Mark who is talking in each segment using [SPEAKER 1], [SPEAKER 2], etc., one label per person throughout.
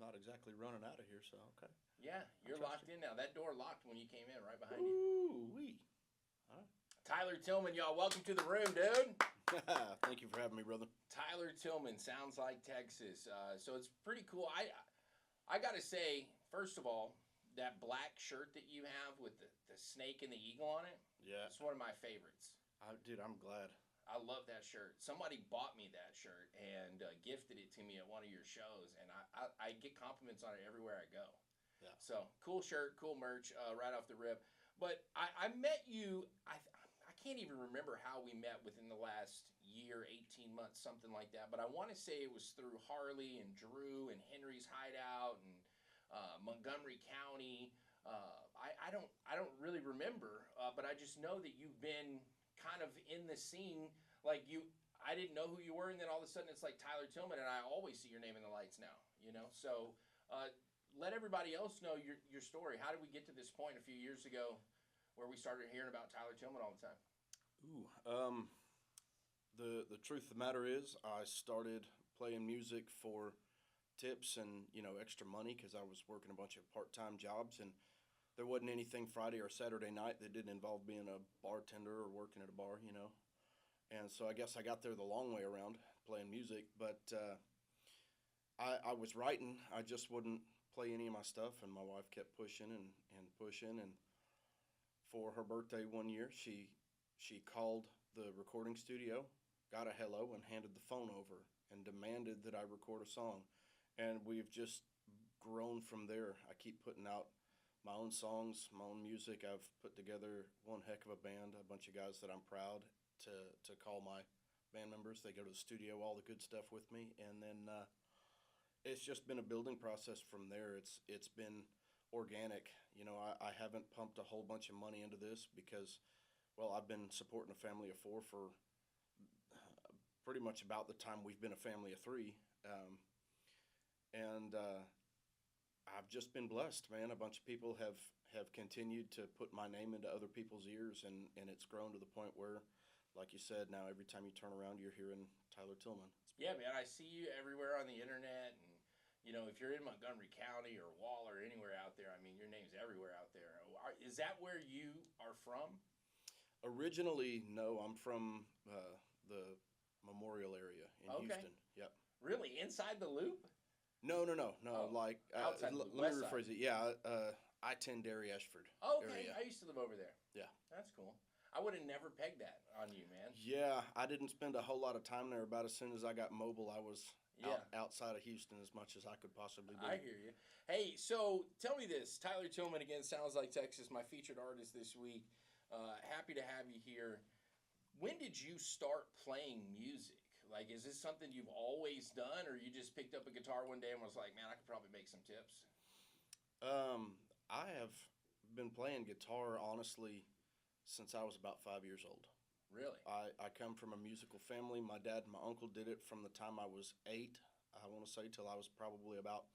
[SPEAKER 1] not exactly running out of here, so okay.
[SPEAKER 2] Yeah, you're
[SPEAKER 1] Trust
[SPEAKER 2] locked in now. That door locked when you came in, right behind you.
[SPEAKER 1] you. Ooh-wee. All
[SPEAKER 2] Tyler Tillman, y'all, welcome to the room, dude.
[SPEAKER 1] right. Thank you for having me, brother.
[SPEAKER 2] Tyler Tillman sounds like Texas, so it's pretty cool. I gotta say, first of all, that black shirt that you have with the snake and the eagle on it,
[SPEAKER 1] Yeah.
[SPEAKER 2] it's one of my favorites.
[SPEAKER 1] Dude, I'm glad.
[SPEAKER 2] I love that shirt. Somebody bought me that shirt and gifted it to me at one of your shows, and I get compliments on it everywhere I go.
[SPEAKER 1] Yeah.
[SPEAKER 2] So cool shirt, cool merch, right off the rip. But I met you. I can't even remember how we met within the last year, 18 months, something like that. But I want to say it was through Harley and Drew and Henry's Hideout and Montgomery County. I don't really remember, but I just know that you've been kind of in the scene. Like you, I didn't know who you were, and then all of a sudden it's like Tyler Tillman, and I always see your name in the lights now. So let everybody else know your story. How did we get to this point a few years ago, where we started hearing about Tyler Tillman all the time?
[SPEAKER 1] Ooh. The truth of the matter is, I started playing music for tips and extra money because I was working a bunch of part-time jobs, and there wasn't anything Friday or Saturday night that didn't involve being a bartender or working at a bar. And so I guess I got there the long way around playing music, but I was writing. I just wouldn't play any of my stuff, and my wife kept pushing and pushing. And for her birthday one year, she called the recording studio, got a hello, and handed the phone over and demanded that I record a song. And we've just grown from there. I keep putting out my own songs, my own music. I've put together one heck of a band, a bunch of guys that I'm proud to call my band members. They go to the studio, all the good stuff with me, and then it's just been a building process from there. It's been organic. I haven't pumped a whole bunch of money into this because, well, I've been supporting a family of four for pretty much about the time we've been a family of three, and I've just been blessed, man. A bunch of people have continued to put my name into other people's ears, and it's grown to the point where, like you said, now every time you turn around, you're hearing Tyler Tillman.
[SPEAKER 2] Yeah, man, I see you everywhere on the internet, and if you're in Montgomery County or Waller, anywhere out there, I mean, your name's everywhere out there. Is that where you are from?
[SPEAKER 1] Originally, no, I'm from the Memorial area in
[SPEAKER 2] Okay.
[SPEAKER 1] Houston. Yep.
[SPEAKER 2] Really, inside the loop?
[SPEAKER 1] No, no, no, no.
[SPEAKER 2] Oh,
[SPEAKER 1] Like,
[SPEAKER 2] outside the
[SPEAKER 1] let me
[SPEAKER 2] west side.
[SPEAKER 1] rephrase it. Yeah, I-10 Dairy Ashford
[SPEAKER 2] Okay,
[SPEAKER 1] area.
[SPEAKER 2] I used to live over there.
[SPEAKER 1] Yeah.
[SPEAKER 2] That's cool. I would have never pegged that on you, man.
[SPEAKER 1] Yeah, I didn't spend a whole lot of time there. About as soon as I got mobile, I was
[SPEAKER 2] Yeah.
[SPEAKER 1] outside of Houston as much as I could possibly be.
[SPEAKER 2] I hear you. Hey, so tell me this. Tyler Tillman, again, sounds like Texas, my featured artist this week. Happy to have you here. When did you start playing music? Like, is this something you've always done, or you just picked up a guitar one day and was like, man, I could probably make some tips?
[SPEAKER 1] I have been playing guitar, honestly, since I was about 5 years old.
[SPEAKER 2] Really?
[SPEAKER 1] I come from a musical family. My dad and my uncle did it from the time I was 8, I want to say, till I was probably about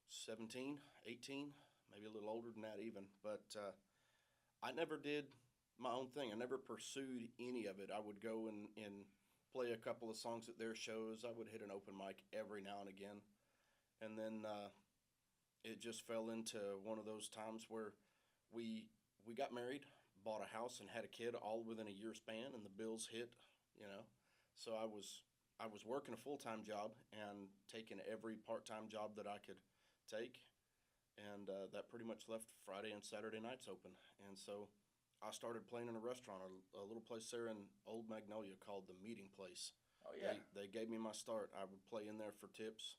[SPEAKER 1] 17, 18, maybe a little older than that even. But I never did my own thing. I never pursued any of it. I would go and play a couple of songs at their shows. I would hit an open mic every now and again. And then it just fell into one of those times where we got married, bought a house, and had a kid all within a year span, and the bills hit. So I was working a full-time job and taking every part-time job that I could take, and that pretty much left Friday and Saturday nights open. And so I started playing in a restaurant, a little place there in Old Magnolia called the Meeting Place.
[SPEAKER 2] Oh, yeah.
[SPEAKER 1] They gave me my start. I would play in there for tips,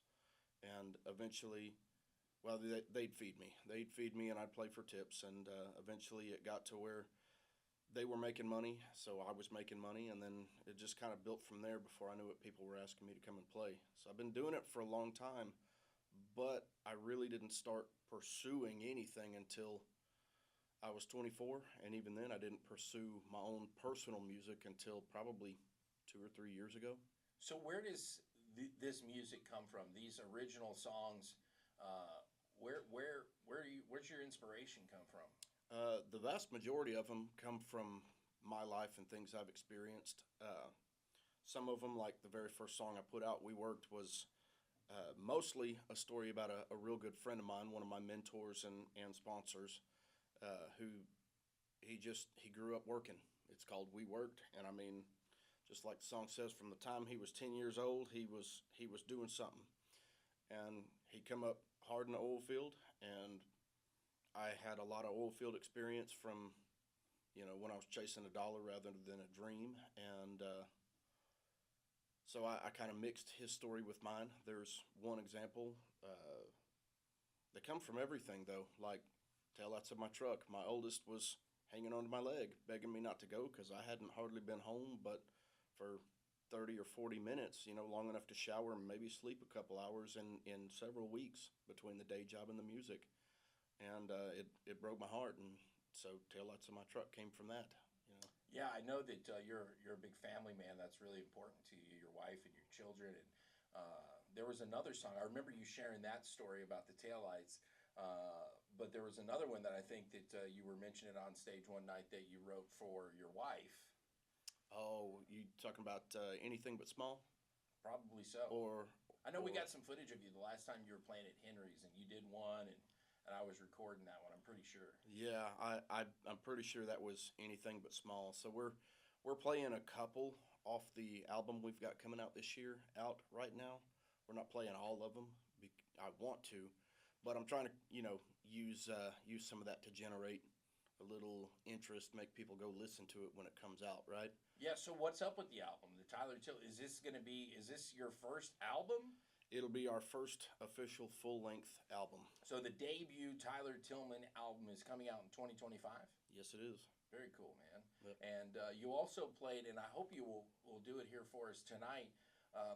[SPEAKER 1] and eventually, well, they'd feed me. They'd feed me, and I'd play for tips, and eventually it got to where they were making money, so I was making money, and then it just kind of built from there. Before I knew it, people were asking me to come and play. So I've been doing it for a long time, but I really didn't start pursuing anything until I was 24, and even then I didn't pursue my own personal music until probably 2 or 3 years ago.
[SPEAKER 2] So where does this music come from? These original songs, where's your inspiration come from?
[SPEAKER 1] The vast majority of them come from my life and things I've experienced. Some of them, like the very first song I put out, We Worked, was Mostly a story about a real good friend of mine, one of my mentors and sponsors, who he grew up working. It's called We Worked, and I mean, just like the song says, from the time he was 10 years old, he was doing something, and he come up hard in the oil field, and I had a lot of oil field experience from, when I was chasing a dollar rather than a dream, and so I kind of mixed his story with mine. There's one example. They come from everything though, like taillights of my truck. My oldest was hanging onto my leg, begging me not to go because I hadn't hardly been home, but for 30 or 40 minutes, long enough to shower and maybe sleep a couple hours in several weeks between the day job and the music. And it broke my heart. And so taillights of my truck came from that.
[SPEAKER 2] Yeah, I know that you're a big family man. That's really important to you, your wife and your children. And there was another song. I remember you sharing that story about the taillights. But there was another one that I think that you were mentioning on stage one night that you wrote for your wife.
[SPEAKER 1] Oh, you talking about anything but small?
[SPEAKER 2] Probably so.
[SPEAKER 1] Or
[SPEAKER 2] I know we
[SPEAKER 1] or
[SPEAKER 2] got some footage of you the last time you were playing at Henry's, and you did one, and I was recording that one. I'm pretty sure.
[SPEAKER 1] Yeah, I'm pretty sure that was anything but small. So we're playing a couple off the album we've got coming out this year out right now. We're not playing all of them. I want to, but I'm trying to use some of that to generate a little interest, make people go listen to it when it comes out, right?
[SPEAKER 2] Yeah. So what's up with the album, the Tyler Till? Is this your first album?
[SPEAKER 1] It'll be our first official full-length album.
[SPEAKER 2] So the debut Tyler Tillman album is coming out in 2025.
[SPEAKER 1] Yes, it is.
[SPEAKER 2] Very cool, man.
[SPEAKER 1] Yep.
[SPEAKER 2] And you also played, and I hope you will do it here for us tonight.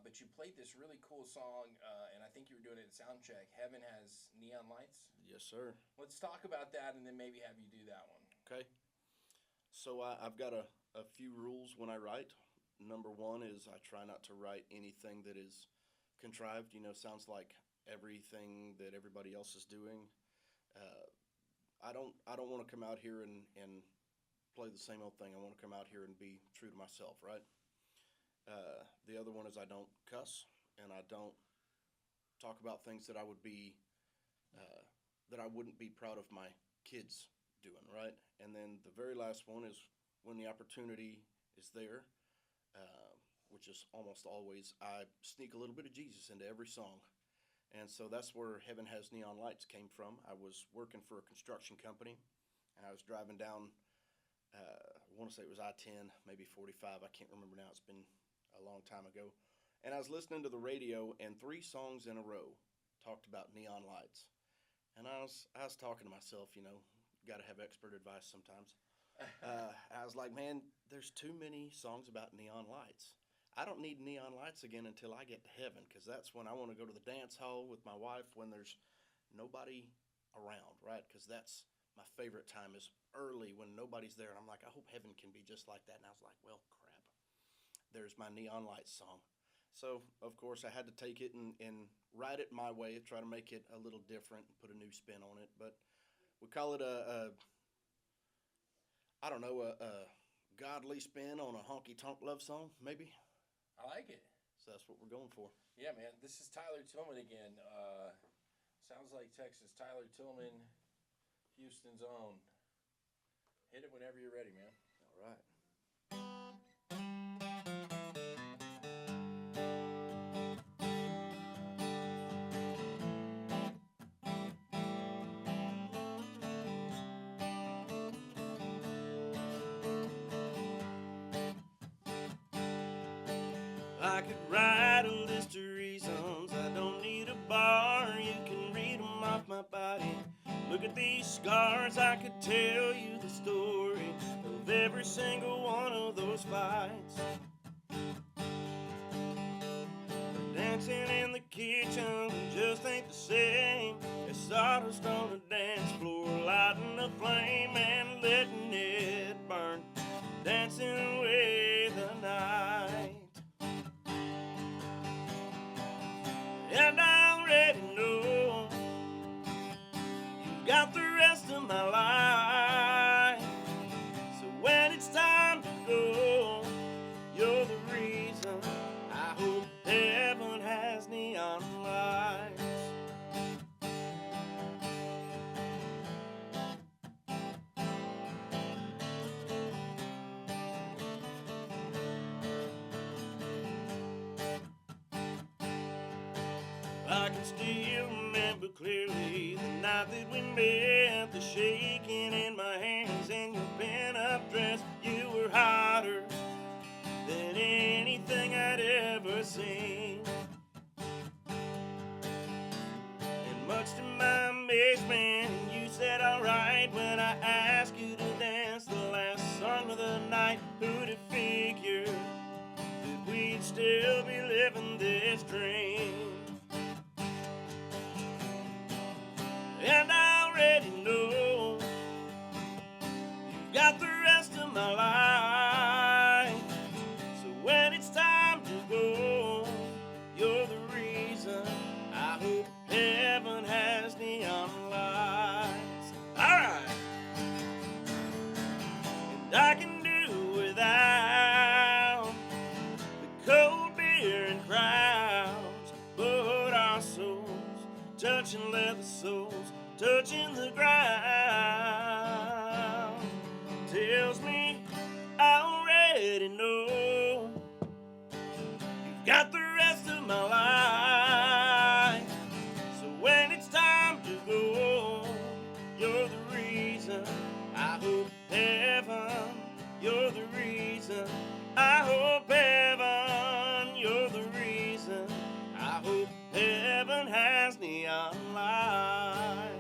[SPEAKER 2] But you played this really cool song, and I think you were doing it at Soundcheck. Heaven Has Neon Lights.
[SPEAKER 1] Yes, sir.
[SPEAKER 2] Let's talk about that, and then maybe have you do that one.
[SPEAKER 1] Okay. So I've got a few rules when I write. Number one is I try not to write anything that is contrived. Sounds like everything that everybody else is doing. I don't want to come out here and play the same old thing. I want to come out here and be true to myself, right? The other one is I don't cuss, and I don't talk about things that I would be that I wouldn't be proud of my kids doing, right? And then the very last one is when the opportunity is there, which is almost always, I sneak a little bit of Jesus into every song. And so that's where Heaven Has Neon Lights came from. I was working for a construction company, and I was driving down, I want to say it was I-10, maybe 45. I can't remember now. It's been a long time ago. And I was listening to the radio, and 3 songs in a row talked about neon lights. And I was talking to myself, got to have expert advice sometimes. I was like, man, there's too many songs about neon lights. I don't need neon lights again until I get to heaven, because that's when I want to go to the dance hall with my wife when there's nobody around, right? Because that's my favorite time, is early when nobody's there. And I'm like, I hope heaven can be just like that. And I was like, well, crap. There's my neon lights song. So, of course, I had to take it and write it my way, try to make it a little different, put a new spin on it. But we call it a godly spin on a honky-tonk love song, maybe.
[SPEAKER 2] I like it.
[SPEAKER 1] So that's what we're going for.
[SPEAKER 2] Yeah, man. This is Tyler Tillman again. Sounds like Texas. Tyler Tillman, Houston's own. Hit it whenever you're ready, man.
[SPEAKER 1] All right. I could write a list of reasons I don't need a bar. You can read them off my body. Look at these scars. I could tell you the story of every single one of those fights. Dancing in the kitchen just ain't the same as sawdust on the dance floor, lighting a flame and letting it burn, dancing away the night. And I already know you got the rest of my life. So when it's time to go, you're the reason I hope heaven has neon lights. I can still remember clearly the night that we met, the shaking in my hands and your pin-up dress. You were hotter than anything I'd ever seen. And much to my amazement, you said alright when I asked you to dance the last song of the night. Who'd have figured that we'd still be living this dream? And I already know you've got the rest of my life. So when it's time to go, you're the reason. I hope heaven has neon lights. Alright. And I can do without the cold beer and crowds, but our souls touching leather soles, touching the ground, tells me I already know you've got the rest of my life. So when it's time to go, you're the reason. I hope heaven, you're the reason. I hope heaven, you're the reason. I hope heaven has neon lights.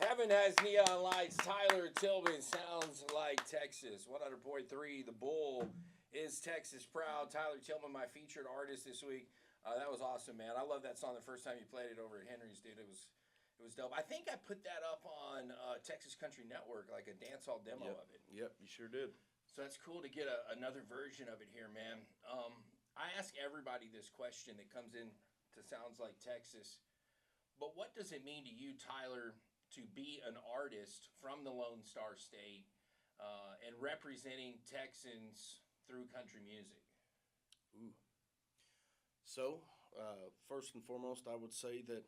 [SPEAKER 2] Heaven has neon lights. Tyler Tillman sounds like Texas. 100.3. The Bull is Texas proud. Tyler Tillman, my featured artist this week. That was awesome, man. I love that song the first time you played it over at Henry's, dude. It was dope. I think I put that up on Texas Country Network, like a dancehall demo of it.
[SPEAKER 1] Yep, you sure did.
[SPEAKER 2] So that's cool to get another version of it here, man. I ask everybody this question that comes in to Sounds Like Texas. But what does it mean to you, Tyler, to be an artist from the Lone Star State and representing Texans through country music?
[SPEAKER 1] Ooh. So, first and foremost, I would say that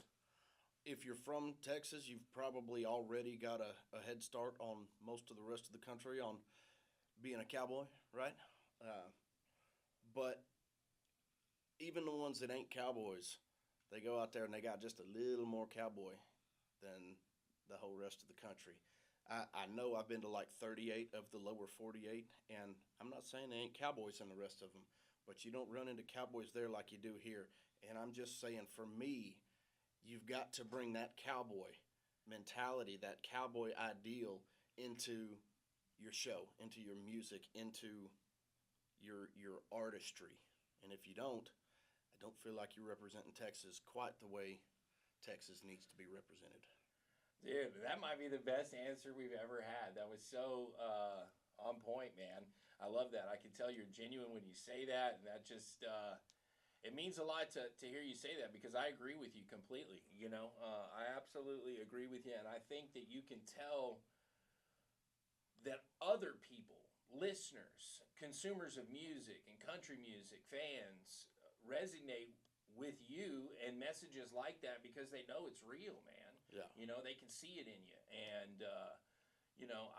[SPEAKER 1] if you're from Texas, you've probably already got a head start on most of the rest of the country on being a cowboy, right? But even the ones that ain't cowboys, they go out there and they got just a little more cowboy than the whole rest of the country. I know I've been to like 38 of the lower 48, and I'm not saying there ain't cowboys in the rest of them, but you don't run into cowboys there like you do here. And I'm just saying, for me, you've got to bring that cowboy mentality, that cowboy ideal into your show, into your music, into your artistry. And if you don't, I don't feel like you're representing Texas quite the way Texas needs to be represented.
[SPEAKER 2] Dude, that might be the best answer we've ever had. That was so on point, man. I love that. I can tell you're genuine when you say that, and that just it means a lot to hear you say that, because I agree with you completely. You know, I absolutely agree with you, and I think that you can tell that other people, listeners, consumers of music and country music, fans, resonate with you and messages like that because they know it's real, man.
[SPEAKER 1] Yeah.
[SPEAKER 2] You know, they can see it in you. And, you know,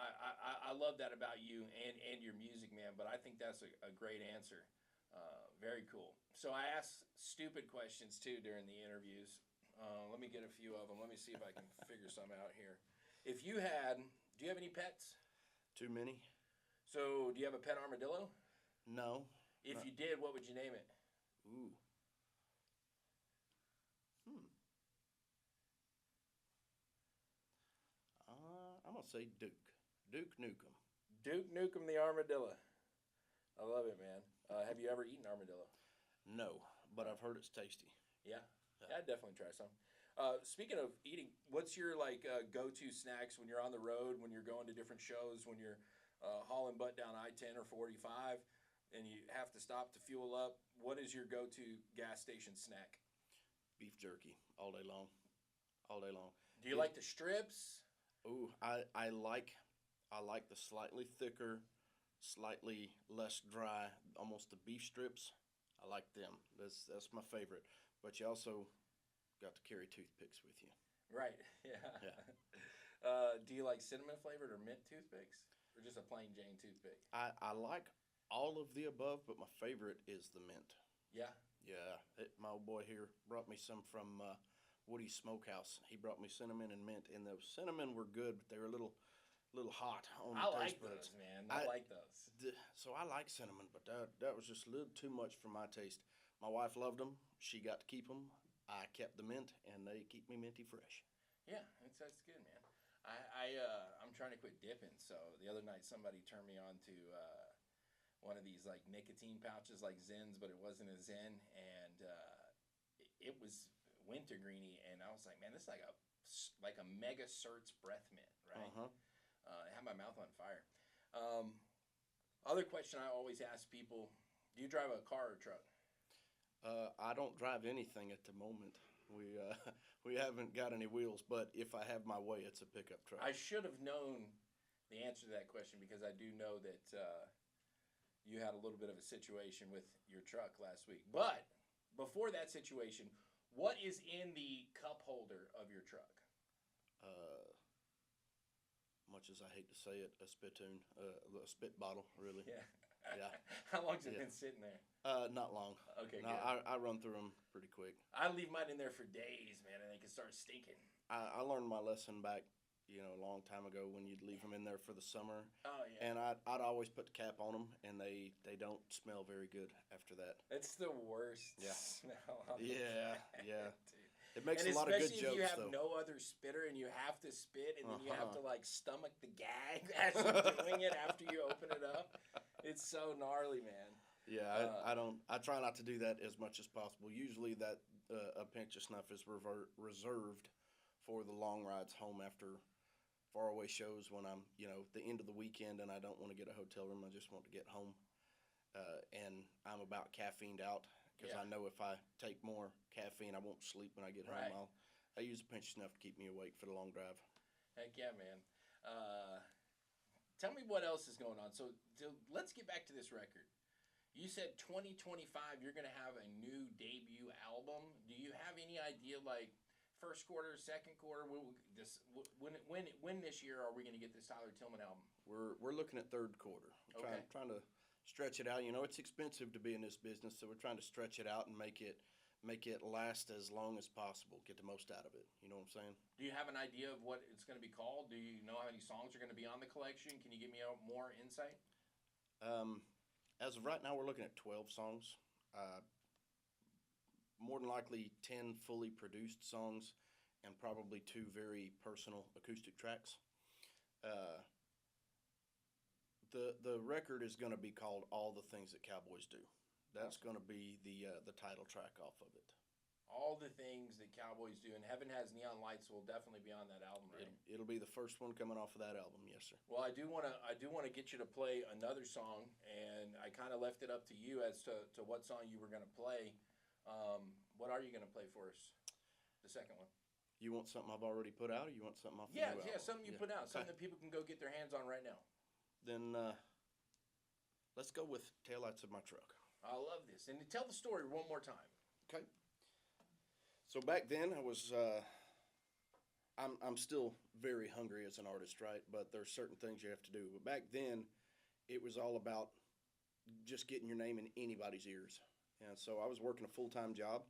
[SPEAKER 2] I love that about you and your music, man. But I think that's a great answer. Very cool. So I ask stupid questions, too, during the interviews. Let me get a few of them. Let me see if I can figure some out here. If you had, do you have any pets?
[SPEAKER 1] Too many?
[SPEAKER 2] So do you have a pet armadillo?
[SPEAKER 1] No.
[SPEAKER 2] If you did, what would you name it?
[SPEAKER 1] Ooh. I'm going to say Duke. Duke Nukem.
[SPEAKER 2] Duke Nukem the armadillo. I love it, man. Have you ever eaten armadillo?
[SPEAKER 1] No, but I've heard it's tasty.
[SPEAKER 2] Yeah, I'd definitely try some. Speaking of eating, what's your go-to snacks when you're on the road, when you're going to different shows, when you're hauling butt down I-10 or 45, and you have to stop to fuel up? What is your go-to gas station snack?
[SPEAKER 1] Beef jerky all day long. All day long.
[SPEAKER 2] Do you like the strips?
[SPEAKER 1] Ooh, I like the slightly thicker slightly less dry, almost the beef strips. I like them. That's my favorite. But you also got to carry toothpicks with you.
[SPEAKER 2] Right. Yeah.
[SPEAKER 1] Yeah.
[SPEAKER 2] Do you like cinnamon flavored or mint toothpicks, or just a plain Jane toothpick?
[SPEAKER 1] I like all of the above, but my favorite is the mint.
[SPEAKER 2] Yeah.
[SPEAKER 1] Yeah, my old boy here brought me some from Woody's Smokehouse. He brought me cinnamon and mint, and those cinnamon were good, but they were a little hot on
[SPEAKER 2] I
[SPEAKER 1] the
[SPEAKER 2] like
[SPEAKER 1] taste buds.
[SPEAKER 2] those, man. I like those.
[SPEAKER 1] So I like cinnamon, but that was just a little too much for my taste. My wife loved them. She got to keep them. I kept the mint, and they keep me minty fresh.
[SPEAKER 2] Yeah, that's good, man. I'm trying to quit dipping. So the other night, somebody turned me on to one of these like nicotine pouches, like Zens, but it wasn't a Zen, and it was wintergreeny, and I was like, man, this is like a mega certs breath mint, right?
[SPEAKER 1] Uh huh.
[SPEAKER 2] It had my mouth on fire. Um, Other question I always ask people: do you drive a car or a truck?
[SPEAKER 1] I don't drive anything at the moment. We we haven't got any wheels, but if I have my way, it's a pickup truck.
[SPEAKER 2] I should have known the answer to that question because I do know that you had a little bit of a situation with your truck last week. But before that situation, what is in the cup holder of your truck?
[SPEAKER 1] Uh, Much as I hate to say it, a spittoon, a spit bottle, really.
[SPEAKER 2] Yeah.
[SPEAKER 1] Yeah.
[SPEAKER 2] How long's it
[SPEAKER 1] Yeah.
[SPEAKER 2] been sitting there?
[SPEAKER 1] Not long.
[SPEAKER 2] Okay,
[SPEAKER 1] No,
[SPEAKER 2] good.
[SPEAKER 1] I run through them pretty quick.
[SPEAKER 2] I leave mine in there for days, man, and they can start stinking.
[SPEAKER 1] I learned my lesson back, a long time ago when you'd leave them in there for the summer,
[SPEAKER 2] Oh yeah.
[SPEAKER 1] and I'd always put the cap on them, and they don't smell very good after that.
[SPEAKER 2] It's the worst
[SPEAKER 1] Yeah.
[SPEAKER 2] smell on
[SPEAKER 1] Yeah,
[SPEAKER 2] the
[SPEAKER 1] yeah.
[SPEAKER 2] planet, dude.
[SPEAKER 1] It makes
[SPEAKER 2] And
[SPEAKER 1] a lot of good
[SPEAKER 2] especially if you
[SPEAKER 1] jokes
[SPEAKER 2] have
[SPEAKER 1] though.
[SPEAKER 2] no other spitter and you have to spit and then you have to
[SPEAKER 1] Uh-huh.
[SPEAKER 2] like stomach the gag as you're doing it after you open it up. It's so gnarly, man.
[SPEAKER 1] Yeah, I don't. I try not to do that as much as possible. Usually, that a pinch of snuff is reserved for the long rides home after faraway shows when I'm, the end of the weekend and I don't want to get a hotel room. I just want to get home, and I'm about caffeined out because
[SPEAKER 2] Yeah.
[SPEAKER 1] I know if I take more caffeine, I won't sleep when I get
[SPEAKER 2] Right.
[SPEAKER 1] home. I use a pinch of snuff to keep me awake for the long drive.
[SPEAKER 2] Heck yeah, man. Tell me what else is going on. So let's get back to this record. You said 2025 you're going to have a new debut album. Do you have any idea, like first quarter, second quarter? When this year are we going to get this Tyler Tillman album?
[SPEAKER 1] We're looking at third quarter. We're
[SPEAKER 2] Okay.
[SPEAKER 1] trying to stretch it out. It's expensive to be in this business, so we're trying to stretch it out and make it last as long as possible. Get the most out of it. You know what I'm saying?
[SPEAKER 2] Do you have an idea of what it's going to be called? Do you know how many songs are going to be on the collection? Can you give me more insight?
[SPEAKER 1] As of right now, we're looking at 12 songs. More than likely 10 fully produced songs, and probably 2 very personal acoustic tracks. The record is going to be called "All the Things That Cowboys Do." That's going to be the title track off of it.
[SPEAKER 2] All the things that Cowboys do, and Heaven Has Neon Lights will definitely be on that album, right?
[SPEAKER 1] It'll be the first one coming off of that album. Yes, sir.
[SPEAKER 2] Well, I do want to get you to play another song, and I kind of left it up to you as to what song you were going to play. What are you going to play for us? The second one.
[SPEAKER 1] You want something I've already put out, or you want something off the
[SPEAKER 2] Yeah,
[SPEAKER 1] new
[SPEAKER 2] yeah,
[SPEAKER 1] album?
[SPEAKER 2] something you put out, something that people can go get their hands on right now.
[SPEAKER 1] Then let's go with "Taillights of My Truck."
[SPEAKER 2] I love this, and tell the story one more time.
[SPEAKER 1] Okay. So back then, I was. I'm still very hungry as an artist, right? But there's certain things you have to do. But back then, it was all about just getting your name in anybody's ears. And so I was working a full-time job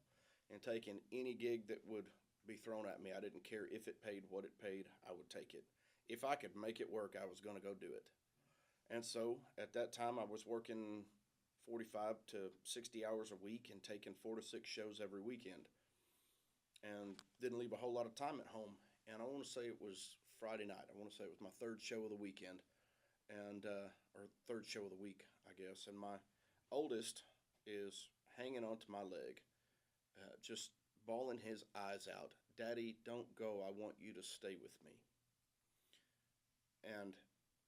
[SPEAKER 1] and taking any gig that would be thrown at me. I didn't care if it paid what it paid. I would take it. If I could make it work, I was going to go do it. And so at that time, I was working 45 to 60 hours a week and taking 4 to 6 shows every weekend, and didn't leave a whole lot of time at home. And I want to say it was Friday night. I want to say it was my third show of the weekend, and or third show of the week, I guess. And my oldest is hanging onto my leg, just bawling his eyes out. "Daddy, don't go. I want you to stay with me." And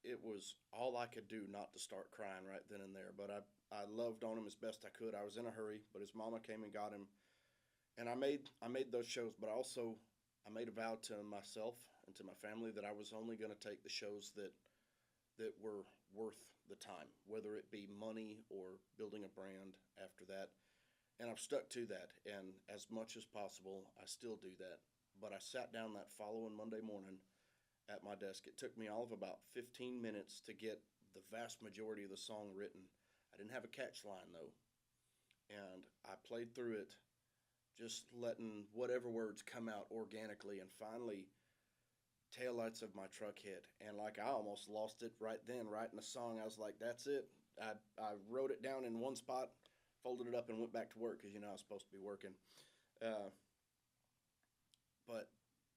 [SPEAKER 1] it was all I could do not to start crying right then and there. But I loved on him as best I could. I was in a hurry, but his mama came and got him. And I made those shows, but also I made a vow to myself and to my family that I was only going to take the shows that were worth the time, whether it be money or building a brand after that. And I've stuck to that. And as much as possible, I still do that. But I sat down that following Monday morning at my desk. It took me all of about 15 minutes to get the vast majority of the song written. I didn't have a catch line though. And I played through it, just letting whatever words come out organically. And finally, taillights of my truck hit. And like I almost lost it right then, writing the song. I was like, that's it. I wrote it down in one spot, folded it up, and went back to work because, I was supposed to be working. Uh, but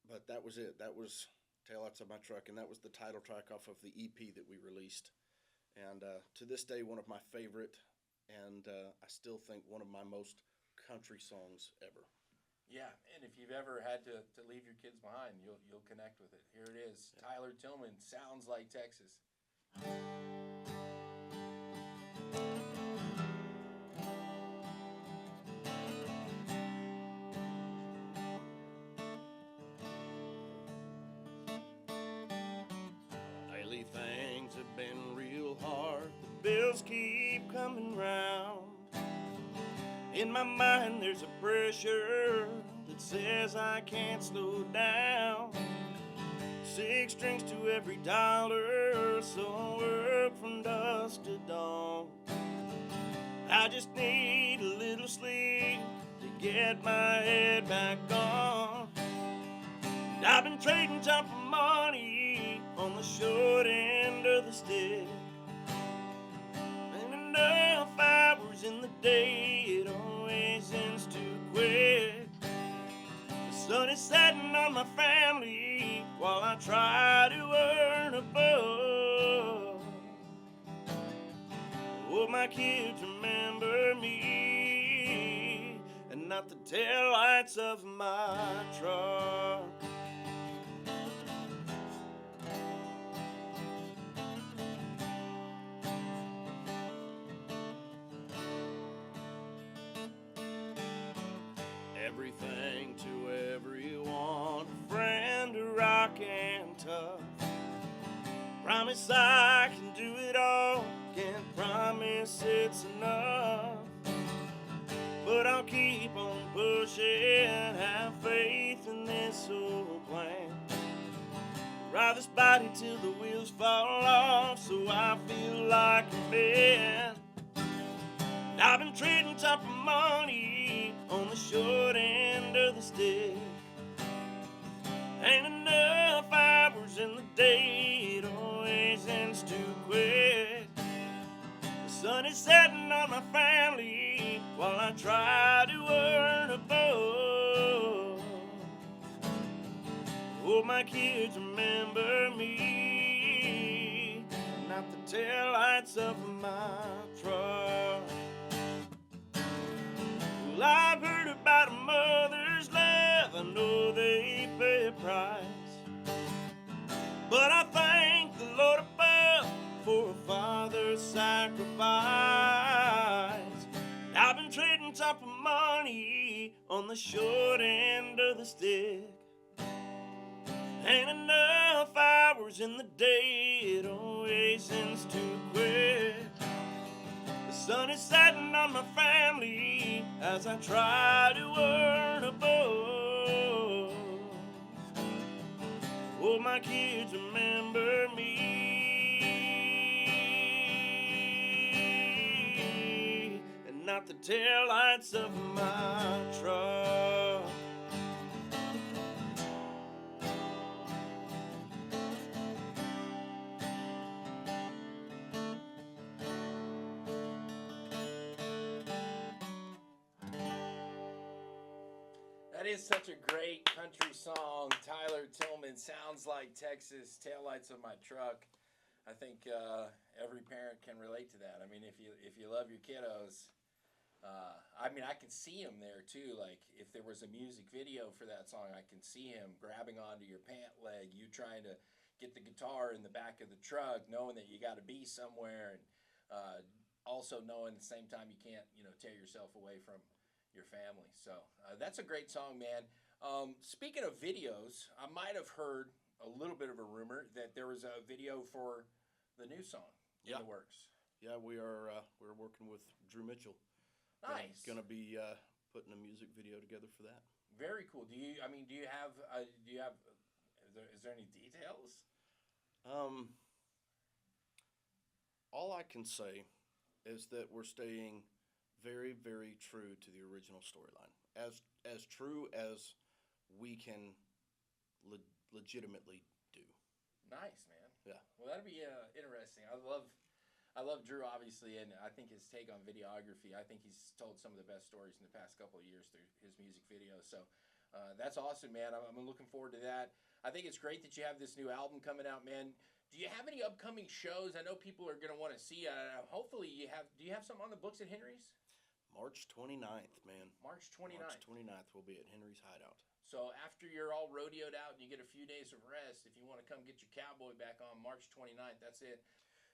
[SPEAKER 1] but that was it. That was taillights of my truck, and that was the title track off of the EP that we released. And to this day, one of my favorite, and I still think one of my most country songs ever.
[SPEAKER 2] Yeah, and if you've ever had to leave your kids behind, you'll connect with it. Here it is,
[SPEAKER 1] Yeah.
[SPEAKER 2] Tyler Tillman, Sounds Like Texas.
[SPEAKER 1] Lately things have been real hard. The bills keep coming round. In my mind there's a pressure that says I can't slow down. 6 strings to every dollar, so I work from dusk to dawn. I just need a little sleep to get my head back on. And I've been trading time for money on the short end of the stick. Ain't enough hours in the day, it always ends too quick. The sun is setting on my family while I try to earn a buck. Will my kids remember me and not the taillights of my truck? Everything to everyone, a friend, a rock and tough. Promise I can do it all, can't promise it's enough. But I'll keep on pushing, have faith in this whole plan. Ride this body till the wheels fall off, so I feel like a man. I've been trading time for money on the short end of the stick. Ain't enough hours in the day, it always ends too quick. The sun is setting on my family while I try to earn a buck. Oh, my kids remember me, not the taillights of my truck. Well, I've heard about a mother's love, I know they pay a price. But I thank the Lord above for a father's sacrifice. I've been trading time for money on the short end of the stick. Ain't enough hours in the day, it always ends too quick. The sun is setting on my family as I try to earn a buck. Oh, my kids remember me and not the taillights of my truck.
[SPEAKER 2] That is such a great country song. Tyler Tillman, Sounds Like Texas, Taillights of My Truck. I think every parent can relate to that. I mean, if you love your kiddos, I mean, I can see him there too. Like if there was a music video for that song, I can see him grabbing onto your pant leg, you trying to get the guitar in the back of the truck, knowing that you got to be somewhere, and also knowing at the same time you can't, tear yourself away from your family. So that's a great song, man. Speaking of videos, I might have heard a little bit of a rumor that there was a video for the new song.
[SPEAKER 1] Yeah.
[SPEAKER 2] in the works?
[SPEAKER 1] Yeah, we're working with Drew Mitchell.
[SPEAKER 2] Nice.
[SPEAKER 1] Gonna be putting a music video together for that.
[SPEAKER 2] Very cool. Do you have, is there any details?
[SPEAKER 1] Um, all I can say is that we're staying very, very true to the original storyline, as true as we can legitimately do.
[SPEAKER 2] Nice, man.
[SPEAKER 1] Yeah.
[SPEAKER 2] Well, that'd be interesting. I love Drew, obviously, and I think his take on videography. I think he's told some of the best stories in the past couple of years through his music videos. So that's awesome, man. I'm looking forward to that. I think it's great that you have this new album coming out, man. Do you have any upcoming shows? I know people are going to want to see. Hopefully, you have. Do you have something on the books at Henry's?
[SPEAKER 1] March 29th, man.
[SPEAKER 2] March 29th.
[SPEAKER 1] March 29th, we'll be at Henry's Hideout.
[SPEAKER 2] So after you're all rodeoed out and you get a few days of rest, if you want to come get your cowboy back on March 29th, that's it.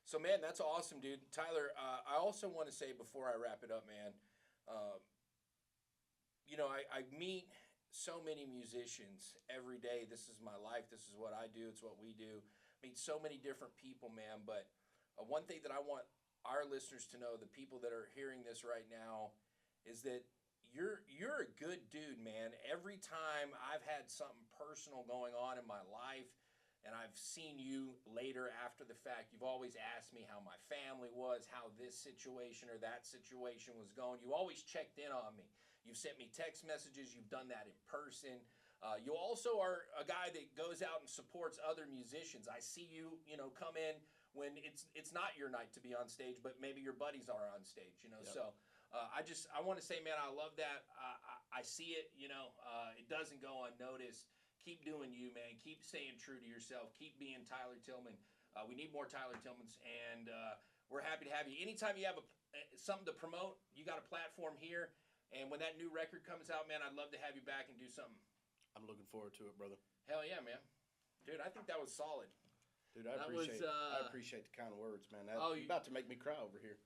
[SPEAKER 2] So, man, that's awesome, dude. Tyler, I also want to say before I wrap it up, man, I meet so many musicians every day. This is my life. This is what I do. It's what we do. Meet so many different people, man. But one thing that I want our listeners to know, the people that are hearing this right now, is that you're a good dude, man. Every time I've had something personal going on in my life and I've seen you later after the fact, you've always asked me how my family was, how this situation or that situation was going. You always checked in on me. You've sent me text messages. You've done that in person. You also are a guy that goes out and supports other musicians. I see you, come in when it's not your night to be on stage, but maybe your buddies are on stage,
[SPEAKER 1] Yep.
[SPEAKER 2] So I want to say, man, I love that. I see it, it doesn't go unnoticed. Keep doing you, man. Keep staying true to yourself. Keep being Tyler Tillman. We need more Tyler Tillmans, and we're happy to have you. Anytime you have something to promote, you got a platform here, and when that new record comes out, man, I'd love to have you back and do something.
[SPEAKER 1] I'm looking forward to it, brother.
[SPEAKER 2] Hell yeah, man. Dude, I think that was solid.
[SPEAKER 1] Dude, I appreciate the kind words, man. You're about to make me cry over here.